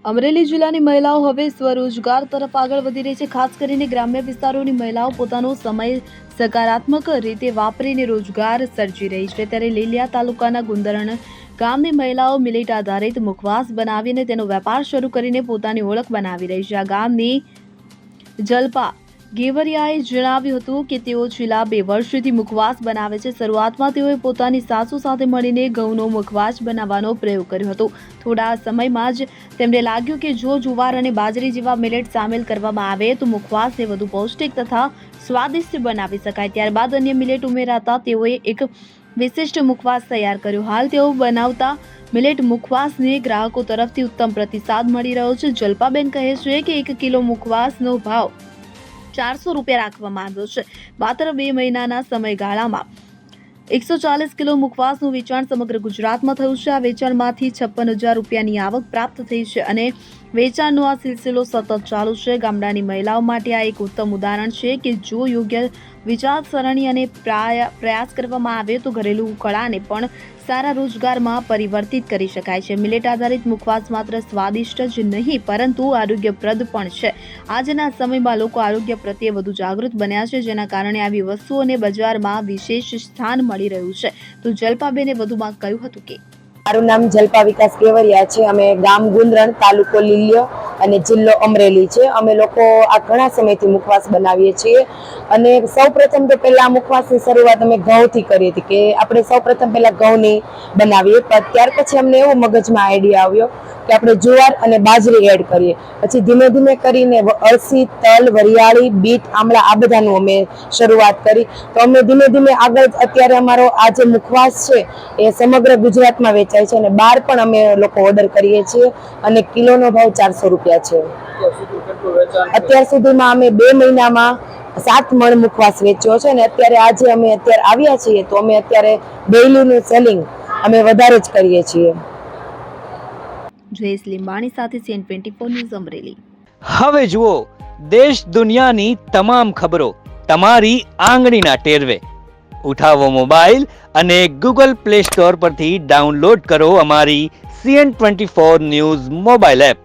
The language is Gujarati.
અમરેલી જિલ્લાની મહિલાઓ હવે સ્વરોજગાર તરફ આગળ વધી રહી છે। ખાસ કરીને ગ્રામ્ય વિસ્તારોની મહિલાઓ પોતાનો સમય સકારાત્મક રીતે વાપરીને રોજગાર સર્જી રહી છે। ત્યારે લીલિયા તાલુકાના ગુંદરણ ગામની મહિલાઓ મિલેટ આધારિત મુખવાસ બનાવીને તેનો વેપાર શરૂ કરીને પોતાની ઓળખ બનાવી રહી છે। આ ગામની જલપા ગેવરિયાએ જણાવ્યું હતું કે તેઓ છેલ્લા 2 વર્ષથી મુખવાસ બનાવે છે। શરૂઆતમાં તેઓએ પોતાની સાસુ સાથે મળીને ઘઉંનો મુખવાસ બનાવવાનો પ્રયોગ કર્યો હતો। થોડા સમયમાં જ તેમને લાગ્યું કે જો જુવાર અને બાજરી જેવા મિલેટ સામેલ કરવામાં આવે તો મુખવાસને વધુ પૌષ્ટિક તથા સ્વાદિષ્ટ બનાવી શકાય। ત્યારબાદ અન્ય મિલેટ ઉમેરાતા તેઓએ એક વિશિષ્ટ મુખવાસ તૈયાર કર્યો। હાલ તેઓ બનાવતા મિલેટ મુખવાસને ગ્રાહકો તરફથી ઉત્તમ પ્રતિસાદ મળી રહ્યો છે। જલપાબેન કહે છે કે 1 કિલો મુખવાસનો ભાવ 400 રૂપિયા રાખવામાં આવ્યો છે। માત્ર 2 મહિનાના સમયગાળામાં 140 કિલો મુખવાસનું વેચાણ સમગ્ર ગુજરાતમાં થયું છે। આ વેચાણમાંથી 56,000 રૂપિયાની આવક પ્રાપ્ત થઈ છે અને વેચાણનો આ સિલસિલો સતત ચાલુ છે। ગામડાની મહિલાઓ માટે આ એક ઉત્તમ ઉદાહરણ છે કે જો યોગ્ય વિચારસરણી અને પ્રયાસ કરવામાં આવે તો ઘરેલું કળાને પણ સારા રોજગારમાં પરિવર્તિત કરી શકાય છે। મિલેટ આધારિત મુખવાસ માત્ર સ્વાદિષ્ટ જ નહીં પરંતુ આરોગ્યપ્રદ પણ છે। આજના સમયમાં લોકો આરોગ્ય પ્રત્યે વધુ જાગૃત બન્યા છે, જેના કારણે આવી વસ્તુઓને બજારમાં વિશેષ સ્થાન મળી રહ્યું છે। તો જલપાબેને વધુમાં કહ્યું હતું કે મારું નામ જલપા વિકાસ કેવરિયા છે। અમે ગામ ગુંદરણ, તાલુકો લીલિયો અને જિલ્લો અમરેલી છે। અમે લોકો આ ઘણા સમયથી મુખવાસ બનાવીએ છીએ અને સૌપ્રથમ તો પહેલા મુખવાસની શરૂઆત અમે ઘઉંથી કરી હતી કે આપણે સૌપ્રથમ પહેલા ઘઉંની બનાવીએ, પણ ત્યાર પછી અમને એવો મગજમાં આઈડિયા આવ્યો કે આપણે જુવાર અને બાજરી એડ કરીએ। પછી ધીમે ધીમે કરીને અળસી, તલ, વરિયાળી, બીટ, આમળા આ બધાનું અમે શરૂઆત કરી। તો અમે ધીમે ધીમે આગળ અત્યારે અમારો આ જે મુખવાસ છે એ સમગ્ર ગુજરાતમાં વેચાય છે અને બહાર પણ અમે લોકો ઓર્ડર કરીએ છીએ અને કિલોનો ભાવ 400 રૂપિયા છે। અત્યાર સુધીમાં અમે 2 મહિનામાં 7 મણ મુખવાસ વેચ્યો છે અને અત્યારે અમે આવ્યા છીએ તો અમે અત્યારે ડેઈલીનું સેલિંગ અમે વધારે જ કરીએ છીએ। જયેશ લીંબાણી સાથે CN24 ન્યૂઝ અમરેલી। હવે જુઓ દેશ દુનિયાની તમામ ખબરો તમારી આંગળીના ટેરવે। ઉઠાવો મોબાઈલ અને Google Play Store પરથી ડાઉનલોડ કરો અમારી CN24 ન્યૂઝ મોબાઈલ એપ।